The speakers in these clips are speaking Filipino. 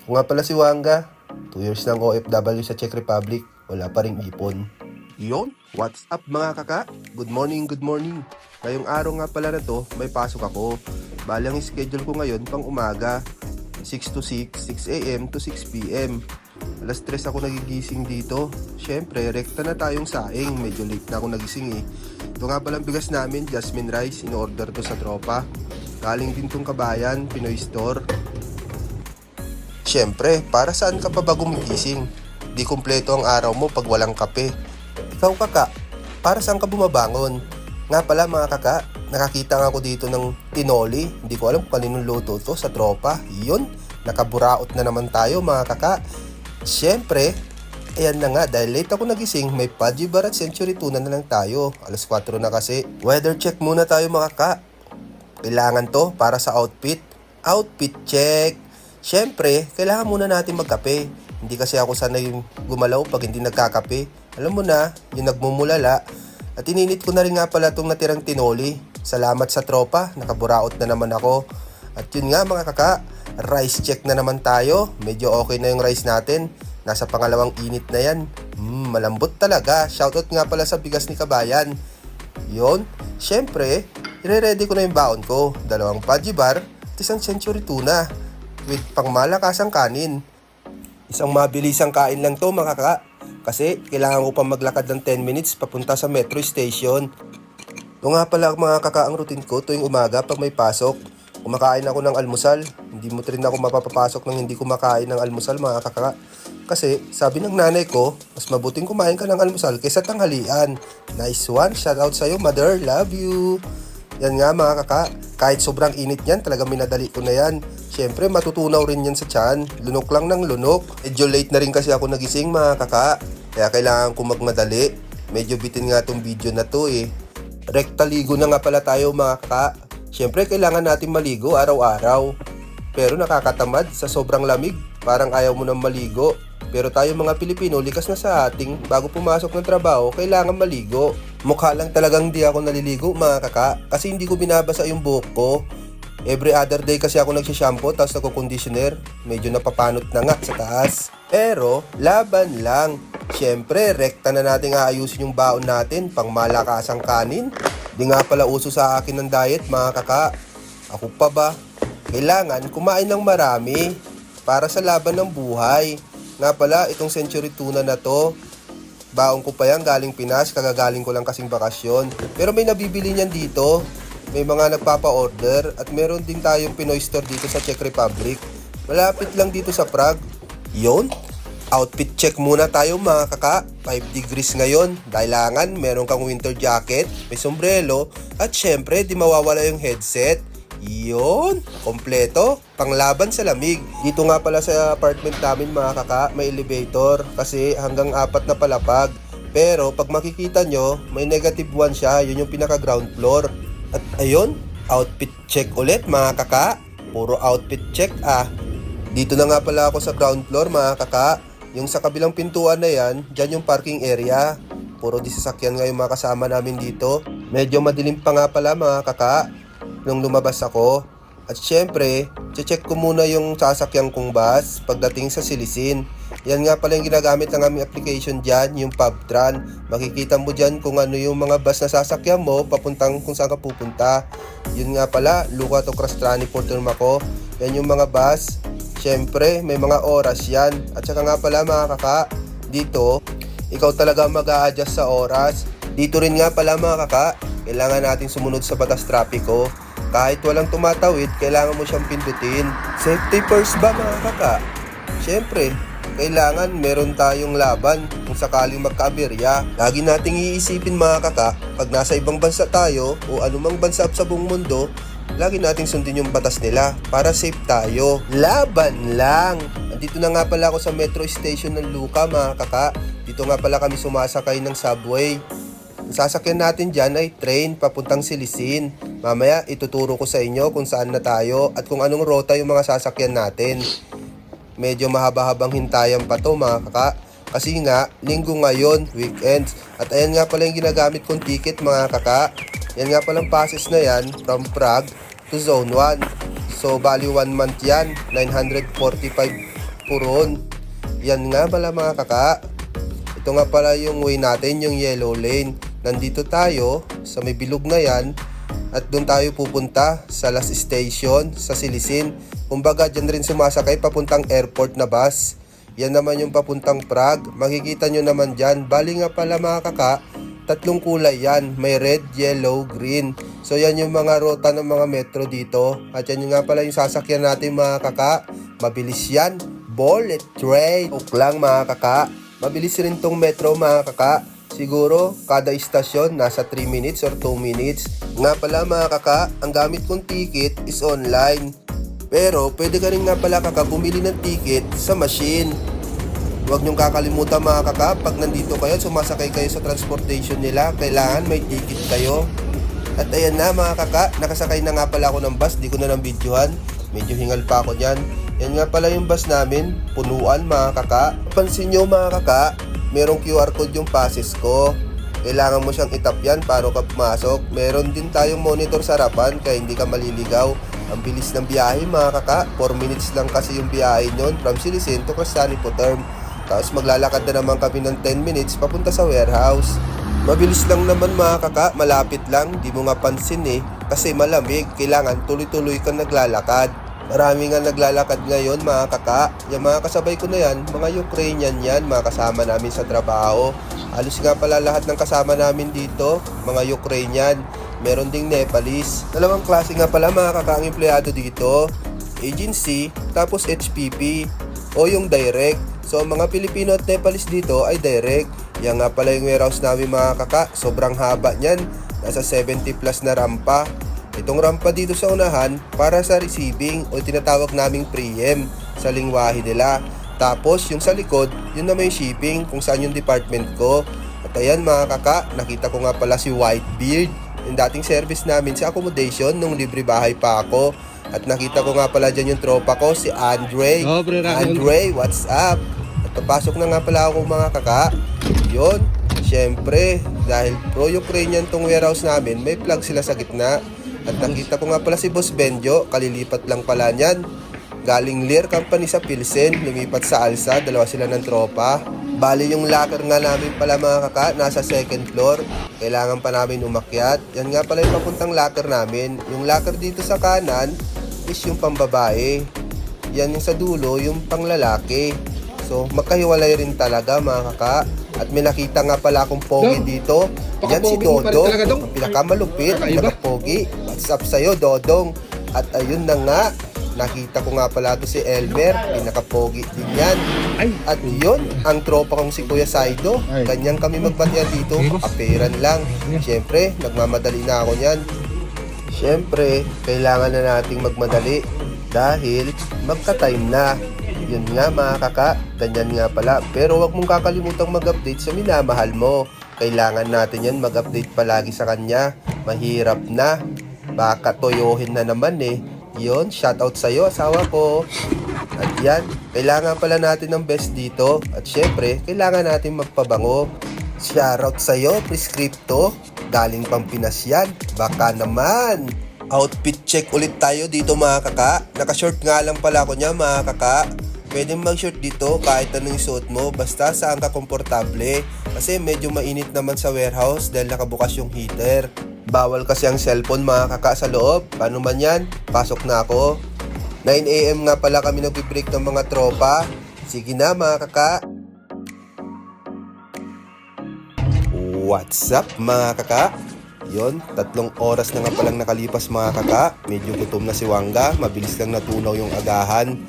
Ako nga pala si Wanga, 2 years ng OFW sa Czech Republic, wala pa ring ipon. Yon, what's up mga kaka? Good morning, good morning. Ngayong araw nga pala na to, may pasok ako. Bali ang schedule ko ngayon pang umaga, 6 to 6, 6 a.m. to 6 p.m. Alas 3 ako nagigising dito. Syempre, rekta na tayong saing. Medyo late na ako nagising eh. Ito nga palang bigas namin, jasmine rice. In-order to sa tropa. Galing din tong Kabayan, Pinoy Store. Syempre, para saan ka pa ba gumigising? Di kumpleto ang araw mo pag walang kape. Ikaw kaka, para saan ka bumabangon? Nga pala mga kaka, nakakita nga ako dito ng tinoli. Hindi ko alam kung kaninong luto to sa tropa. Yun, nakaburaot na naman tayo mga kaka. Syempre, ayan na nga, dahil late ako nagising, may Pudgy Bar at Century Tuna na lang tayo. Alas 4 na kasi. Weather check muna tayo mga kaka. Kailangan to para sa outfit. Outfit check. Syempre, kailangan muna natin magkape. Hindi kasi ako sanay gumalaw pag hindi nagkakape. Alam mo na, yung nagmumulala. At ininit ko na rin nga pala itong natirang tinoli. Salamat sa tropa, nakaburaot na naman ako. At yun nga mga kaka, rice check na naman tayo. Medyo okay na yung rice natin. Nasa pangalawang init na yan. Malambot talaga. Shoutout nga pala sa bigas ni Kabayan. Yun, syempre, ire-ready ko na yung baon ko. 2 Pudgy Bar at isang Century Tuna with pangmalakasang kanin. Isang mabilisang kain lang to mga kaka. Kasi kailangan ko pa maglakad ng 10 minutes papunta sa metro station. Ito nga pala mga kaka ang routine ko tuwing umaga pag may pasok. Kumakain ako ng almusal. Hindi mo rin ako mapapapasok nang hindi kumakain ng almusal mga kaka. Kasi sabi ng nanay ko, mas mabuting kumain ka ng almusal kaysa tanghalian. Nice one, shout out sa'yo mother, love you. Yan nga mga kaka, kahit sobrang init yan, talagang minadali ko na yan. Siyempre matutunaw rin yan sa tiyan, lunok lang ng lunok. Medyo late na rin kasi ako nagising mga kaka, kaya kailangan ko magmadali. Medyo bitin nga tong video na to eh. Rekta ligo na nga pala tayo mga kaka. Siyempre kailangan natin maligo araw-araw. Pero nakakatamad sa sobrang lamig, parang ayaw mo nang maligo. Pero tayo mga Pilipino, likas na sa ating bago pumasok ng trabaho, kailangan maligo. Mukha lang talagang di ako naliligo mga kaka, kasi hindi ko binabasa yung buhok ko. Every other day kasi ako nagsishampoo tapos nagko-conditioner. Medyo napapanot na nga sa taas. Pero laban lang. Siyempre, rekta na natin aayusin yung baon natin pang malakasang kanin. Di nga pala uso sa akin ng diet mga kaka. Ako pa ba? Kailangan kumain ng marami para sa laban ng buhay. Nga pala, itong Century Tuna na to, baon ko pa yan galing Pinas, kagagaling ko lang kasing bakasyon. Pero may nabibili niyan dito. May mga nagpapa-order at meron din tayong Pinoy Store dito sa Czech Republic. Malapit lang dito sa Prague. Yon, outfit check muna tayo mga kaka. 5 degrees ngayon. Kailangan meron kang winter jacket, may sombrero, at syempre di mawawala yung headset. Yon, kompleto, panglaban sa lamig. Dito nga pala sa apartment namin mga kaka, may elevator kasi hanggang 4 na palapag. Pero pag makikita nyo, may negative 1 siya, yun yung pinaka ground floor. At ayun, outfit check ulit mga kaka. Puro outfit check ah. Dito na nga pala ako sa ground floor mga kaka. Yung sa kabilang pintuan na yan, dyan yung parking area. Puro di sasakyan nga yung mga kasama namin dito. Medyo madilim pa nga pala mga kaka nung lumabas ako. At syempre, check ko muna yung sasakyan kong bus pagdating sa Silisin. Yan nga pala yung ginagamit ng aming application dyan, yung PubTran. Makikita mo dyan kung ano yung mga bus na sasakyan mo papuntang kung saan ka pupunta. Yun nga pala, Luca to Krastrani for Turmaco. Yan yung mga bus. Syempre, may mga oras yan. At saka nga pala mga kaka, dito, ikaw talaga mag-a-adjust sa oras. Dito rin nga pala mga kaka, kailangan natin sumunod sa batas trapiko. Kahit walang tumatawid, kailangan mo siyang pindutin. Safety first ba mga kaka? Siyempre, kailangan meron tayong laban kung sakaling magkaaberya. Lagi nating iisipin mga kaka, pag nasa ibang bansa tayo o anumang bansa sa buong mundo, lagi nating sundin yung batas nila para safe tayo. Laban lang! Andito na nga pala ako sa metro station ng Luca mga kaka. Dito nga pala kami sumasakay ng subway. Ang sasakyan natin dyan ay train papuntang Silisin. Mamaya ituturo ko sa inyo kung saan na tayo at kung anong rota yung mga sasakyan natin. Medyo mahaba-habang hintayan pa to mga kaka. Kasi nga, linggo ngayon, weekends. At ayan nga pala yung ginagamit kong ticket mga kaka. Yan nga palang passes na yan from Prague to Zone 1. So, bali 1 month yan, 945 puron. Yan nga pala mga kaka. Ito nga pala yung way natin, yung yellow lane. Nandito tayo sa may bilog na yan at doon tayo pupunta sa last station sa Silisin. Kumbaga dyan rin sumasakay papuntang airport na bus. Yan naman yung papuntang Prague. Makikita nyo naman dyan. Bali nga pala mga kaka, tatlong kulay yan. May red, yellow, green. So yan yung mga ruta ng mga metro dito. At yan yung nga pala yung sasakyan natin mga kaka. Mabilis yan. Bullet train. Ok lang mga kaka. Mabilis rin tong metro mga kaka. Siguro kada istasyon nasa 3 minutes or 2 minutes. Nga pala mga kaka, ang gamit kong ticket is online. Pero pwede ka rin nga pala kaka bumili ng ticket sa machine. Huwag niyong kakalimutan mga kaka, pag nandito kayo, sumasakay kayo sa transportation nila, kailangan may ticket kayo. At ayan na mga kaka, nakasakay na nga pala ako ng bus, di ko na nang videohan. Medyo hingal pa ako dyan. Yan nga pala yung bus namin, punuan mga kaka. Pansin nyo mga kaka, merong QR code yung passes ko. Kailangan mo siyang itap yan para ka pumasok. Meron din tayong monitor sa harapan kaya hindi ka maliligaw. Ang bilis ng biyahe mga kaka, 4 minutes lang kasi yung biyahe nyon from Silisin to Crestani Term. Tapos maglalakad na naman kami ng 10 minutes papunta sa warehouse. Mabilis lang naman mga kaka, malapit lang, di mo nga pansin kasi malamig, kailangan tuloy-tuloy kang naglalakad. Marami nga naglalakad ngayon mga kaka. Yung mga kasabay ko na yan, mga Ukrainian yan, mga kasama namin sa trabaho. Halos nga pala lahat ng kasama namin dito, mga Ukrainian. Meron ding Nepalese. Dalawang klase nga pala mga kaka ang empleyado dito. Agency, tapos HPP o yung direct. So mga Pilipino at Nepalese dito ay direct. Yan nga pala yung warehouse namin mga kaka. Sobrang haba niyan. Nasa 70 plus na rampa. Itong rampa dito sa unahan para sa receiving o tinatawag naming pre-em sa lingwahe nila. Tapos yung sa likod, yun na may shipping kung saan yung department ko. At ayan mga kaka, nakita ko nga pala si Whitebeard, yung dating service namin sa accommodation nung libre bahay pa ako. At nakita ko nga pala dyan yung tropa ko, si Andre. Andre, what's up? At papasok na nga pala ako mga kaka. Yun, syempre, dahil pro-Ukrainian tong warehouse namin, may plug sila sa gitna. At nakita ko nga pala si Boss Benjo, kalilipat lang pala niyan. Galing Lear Company sa Pilsen, lumipat sa Alsa, dalawa sila ng tropa. Bali yung locker nga namin pala mga kaka, nasa second floor. Kailangan pa namin umakyat. Yan nga pala yung papuntang locker namin. Yung locker dito sa kanan is yung pambabae. Yan yung sa dulo, yung panglalaki. So magkahiwalay rin talaga mga kaka. At may nakita nga pala akong pogi dito. Yan si Dodong, ang pinakamalupit, pinakapogi. What's up sa'yo, Dodong? At ayun na nga, nakita ko nga pala to si Elmer, pinakapogi din yan. At yun, ang tropa kong si Kuya Saido. Ganyan kami magbatian dito, kaperan lang. Siyempre, nagmamadali na ako niyan. Siyempre, kailangan na nating magmadali dahil magka-time na. Yun nga mga kaka, ganyan nga pala. Pero wag mong kakalimutang mag-update sa minamahal mo. Kailangan natin yan mag-update palagi sa kanya. Mahirap na. Baka toyohin na naman Yun, shoutout sa'yo asawa ko. At yan, kailangan pala natin ng best dito. At syempre, kailangan natin magpabango. Shoutout sa'yo, Prescripto. Galing Pampinas yan. Baka naman. Outfit check ulit tayo dito mga kaka. Naka-short nga lang pala ako niya mga kaka. Pwede mag-short dito kahit anong suot mo, basta saan ka komportable. Kasi medyo mainit naman sa warehouse dahil nakabukas yung heater. Bawal kasi ang cellphone mga kaka sa loob. Paano man yan? Pasok na ako. 9 AM nga pala kami nagbe-break ng mga tropa. Sige na mga kaka. What's up mga kaka? Yon, 3 oras na nga palang nakalipas mga kaka. Medyo gutom na si Wangga. Mabilis lang natunaw yung agahan.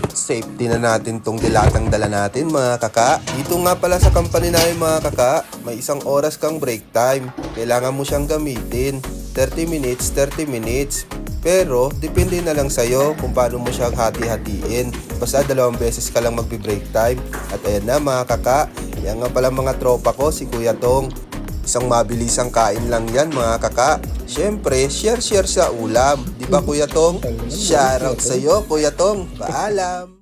Safety na natin tong dilatang dala natin mga kaka. Dito nga pala sa company namin mga kaka, may 1 oras kang break time. Kailangan mo siyang gamitin. 30 minutes, 30 minutes. Pero depende na lang sa'yo kung paano mo siyang hati-hatiin. Basta 2 beses ka lang magbe-break time. At ayan na mga kaka, yan nga pala mga tropa ko, si Kuya Tong. Isang mabilisang kain lang yan mga kaka. Siyempre, share sa ulam. Di ba Kuya Tong? Shoutout sa'yo Kuya Tong. Paalam!